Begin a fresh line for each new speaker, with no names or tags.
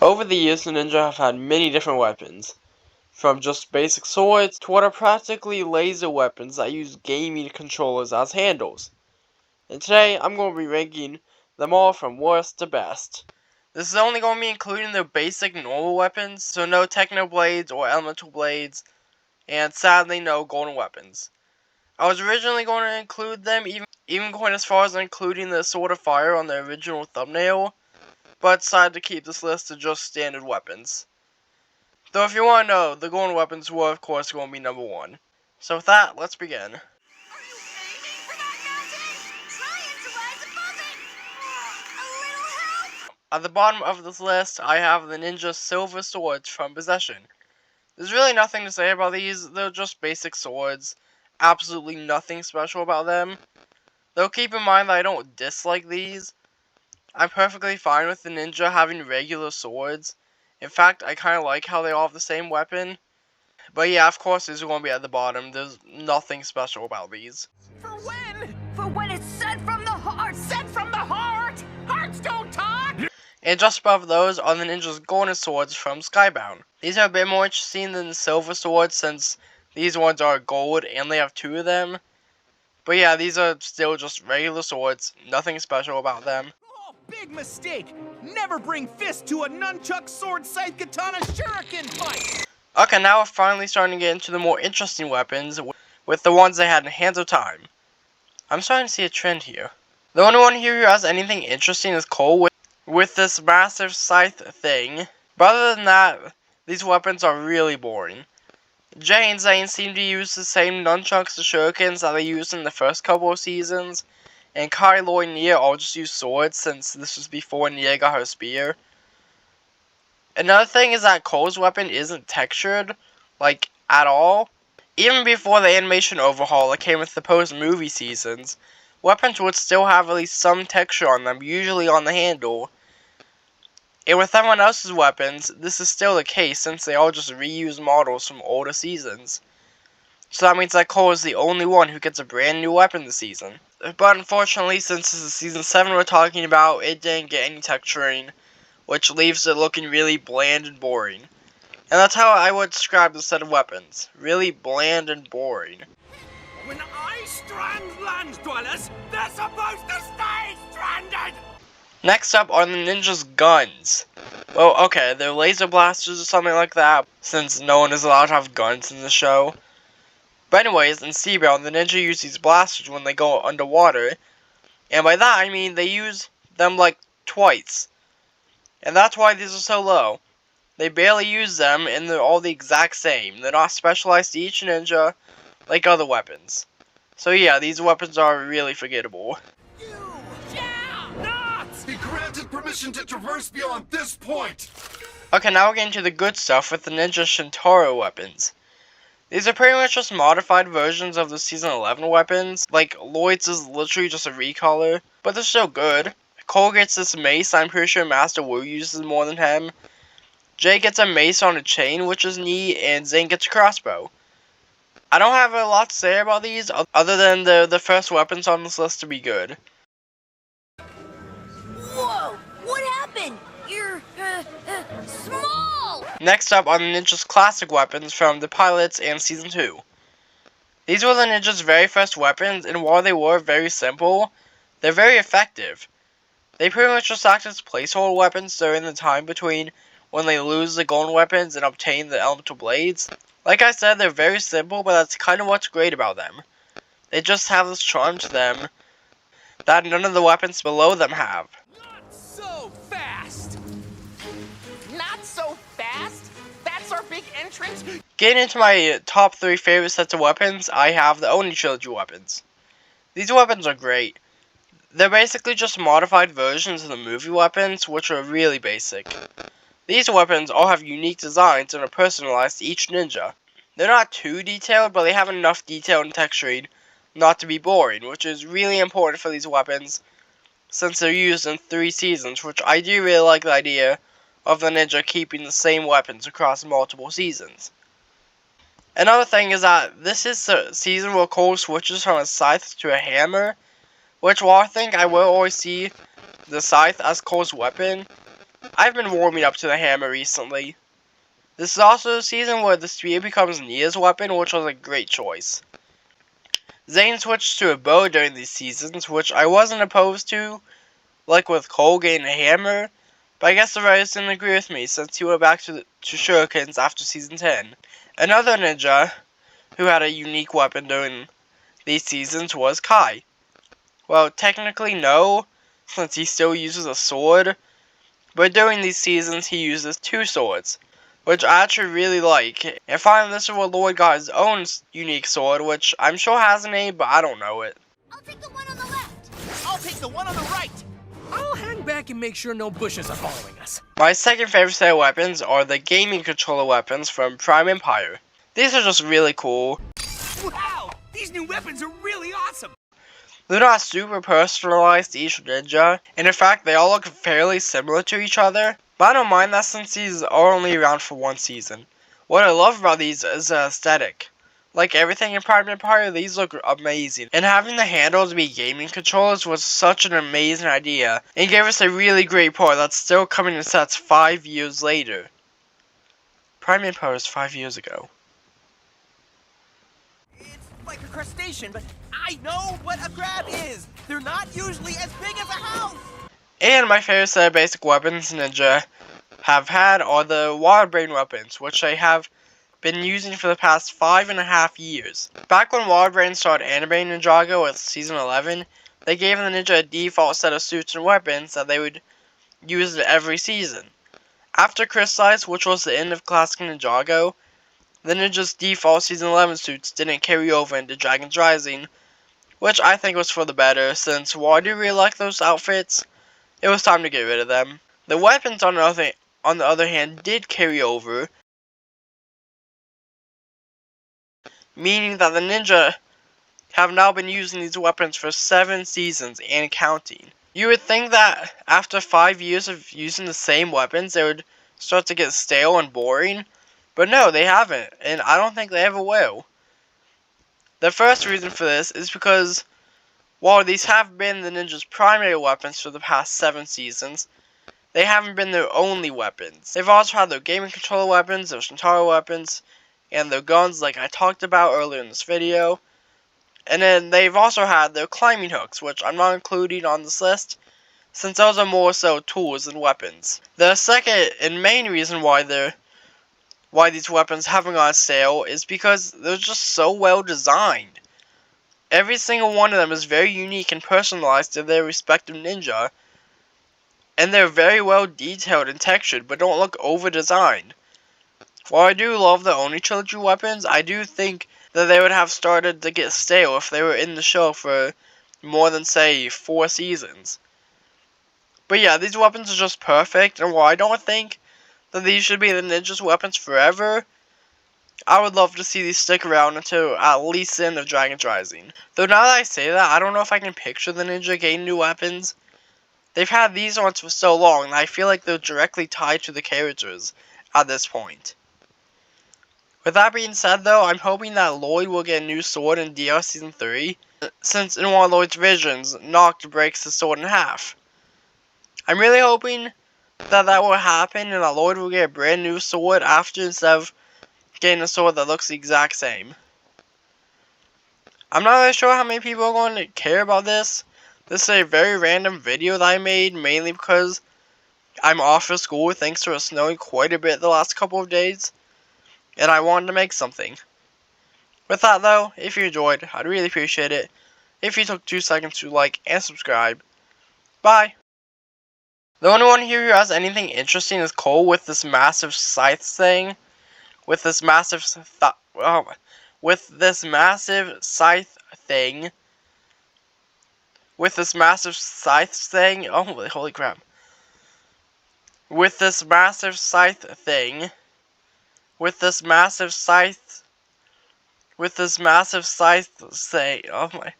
Over the years, the ninja have had many different weapons, from just basic swords to what are practically laser weapons that use gaming controllers as handles. And today, I'm going to be ranking them all from worst to best. This is only going to be including the basic normal weapons, so no techno blades or elemental blades, and sadly no golden weapons. I was originally going to include them, even going as far as including the Sword of Fire on the original thumbnail, but decided to keep this list to just standard weapons. Though if you want to know, the golden weapons were of course going to be number 1. So with that, let's begin. At the bottom of this list, I have the ninja silver swords from Possession. There's really nothing to say about these, they're just basic swords. Absolutely nothing special about them. Though keep in mind that I don't dislike these. I'm perfectly fine with the ninja having regular swords. In fact, I kind of like how they all have the same weapon. But yeah, of course these are going to be at the bottom. There's nothing special about these.
For when? For when it's said from the heart! Said from the heart! Hearts don't talk!
And just above those are the ninja's golden swords from Skybound. These are a bit more interesting than the silver swords since these ones are gold and they have 2 of them. But yeah, these are still just regular swords, nothing special about them.
Oh, big mistake! Never bring fist to a nunchuck, sword, scythe, katana, shuriken fight!
Okay, now we're finally starting to get into the more interesting weapons with the ones they had in Hands of Time. I'm starting to see a trend here. The only one here who has anything interesting is Cole with this massive scythe thing. But other than that, these weapons are really boring. Jay and Zane seem to use the same nunchucks and shurikens that they used in the first couple of seasons, and Kai, Lloyd, and Nia all just use swords since this was before Nia got her spear. Another thing is that Cole's weapon isn't textured, like, at all. Even before the animation overhaul that came with the post-movie seasons, weapons would still have at least some texture on them, usually on the handle. And with everyone else's weapons, this is still the case since they all just reuse models from older seasons. So that means that Cole is the only one who gets a brand new weapon this season. But unfortunately, since this is season 7 we're talking about, it didn't get any texturing, which leaves it looking really bland and boring. And that's how I would describe this set of weapons. Really bland and boring.
When I strand land dwellers, they're supposed to stay stranded!
Next up are the ninja's guns. Well, okay, they're laser blasters or something like that, since no one is allowed to have guns in the show. But anyways, in Seabound, the ninja use these blasters when they go underwater, and by that I mean they use them like twice. And that's why these are so low. They barely use them, and they're all the exact same. They're not specialized to each ninja like other weapons. So yeah, these weapons are really forgettable.
He granted permission to traverse beyond this point!
Okay, now we're getting to the good stuff with the ninja Shintaro weapons. These are pretty much just modified versions of the season 11 weapons. Like, Lloyd's is literally just a recolor, but they're still good. Cole gets this mace, I'm pretty sure Master Wu uses more than him. Jay gets a mace on a chain, which is neat, and Zane gets a crossbow. I don't have a lot to say about these, other than the first weapons on this list to be good.
Whoa! What happened? You're, small!
Next up are the ninja's classic weapons from the pilots and season 2. These were the ninja's very first weapons, and while they were very simple, they're very effective. They pretty much just act as placeholder weapons during the time between when they lose the golden weapons and obtain the elemental blades. Like I said, they're very simple, but that's kind of what's great about them. They just have this charm to them that none of the weapons below them have.
Not so fast! Not so fast? That's our big entrance?
Getting into my top 3 favorite sets of weapons, I have the Oni Trilogy Weapons. These weapons are great. They're basically just modified versions of the movie weapons, which are really basic. These weapons all have unique designs and are personalized to each ninja. They're not too detailed, but they have enough detail and texturing not to be boring, which is really important for these weapons, since they're used in 3 seasons, which I do really like the idea of the ninja keeping the same weapons across multiple seasons. Another thing is that this is the season where Cole switches from a scythe to a hammer, which while I think I will always see the scythe as Cole's weapon, I've been warming up to the hammer recently. This is also a season where the spear becomes Nia's weapon, which was a great choice. Zane switched to a bow during these seasons, which I wasn't opposed to, like with Cole getting a hammer, but I guess the writers didn't agree with me since he went back to shurikens after season 10. Another ninja who had a unique weapon during these seasons was Kai. Well, technically no, since he still uses a sword, but during these seasons he uses two swords, which I actually really like. And finally, this is where Lloyd got his own unique sword, which I'm sure has a name, but I don't know it.
I'll take the one on the left.
I'll take the one on the right. I'll hang back and make sure no bushes are following us.
My second favorite set of weapons are the gaming controller weapons from Prime Empire. These are just really cool.
Wow, these new weapons are really awesome.
They're not super personalized to each ninja, and in fact they all look fairly similar to each other, but I don't mind that since these are only around for one season. What I love about these is the aesthetic. Like everything in Prime Empire, these look amazing, and having the handles be gaming controllers was such an amazing idea, and gave us a really great part that's still coming in sets 5 years later. Prime Empire was 5 years ago.
It's like a crustacean, but I know what a crab is. They're not usually as big as a house.
And my favorite set of basic weapons Ninja have had are the Wildbrain Weapons, which they have been using for the past 5.5 years. Back when Wildbrain started animating Ninjago with season 11, they gave the ninja a default set of suits and weapons that they would use every season. After Crystallize, which was the end of Classic Ninjago, the ninja's default season 11 suits didn't carry over into Dragon's Rising, which I think was for the better, since while I do really like those outfits, it was time to get rid of them. The weapons, on the other hand, did carry over, meaning that the ninja have now been using these weapons for 7 seasons and counting. You would think that after 5 years of using the same weapons, they would start to get stale and boring, but no, they haven't, and I don't think they ever will. The first reason for this is because while these have been the ninja's primary weapons for the past 7 seasons, they haven't been their only weapons. They've also had their gaming controller weapons, their Shintaro weapons, and their guns like I talked about earlier in this video. And then they've also had their climbing hooks, which I'm not including on this list, since those are more so tools than weapons. The second and main reason why these weapons haven't gone stale is because they're just so well designed. Every single one of them is very unique and personalized to their respective ninja, and they're very well detailed and textured, but don't look over-designed. While I do love the Oni Trilogy weapons, I do think that they would have started to get stale if they were in the show for more than, say, 4 seasons. But yeah, these weapons are just perfect, and while I don't think that these should be the ninja's weapons forever, I would love to see these stick around until at least the end of Dragon's Rising. Though now that I say that, I don't know if I can picture the ninja getting new weapons. They've had these ones for so long, and I feel like they're directly tied to the characters at this point. With that being said though, I'm hoping that Lloyd will get a new sword in DR Season 3, since in one of Lloyd's visions, Noct breaks his sword in half. I'm really hoping that will happen and that Lloyd will get a brand new sword after, instead of getting a sword that looks the exact same. I'm not really sure how many people are going to care about this. This is a very random video that I made, mainly because I'm off for school thanks to it snowing quite a bit the last couple of days, and I wanted to make something. With that though, if you enjoyed, I'd really appreciate it if you took 2 seconds to like and subscribe. Bye! The only one here who has anything interesting is Cole with this massive scythe thing. With this massive scythe thing. With this massive scythe thing. Oh, holy crap. With this massive scythe thing. With this massive scythe thing. Oh my.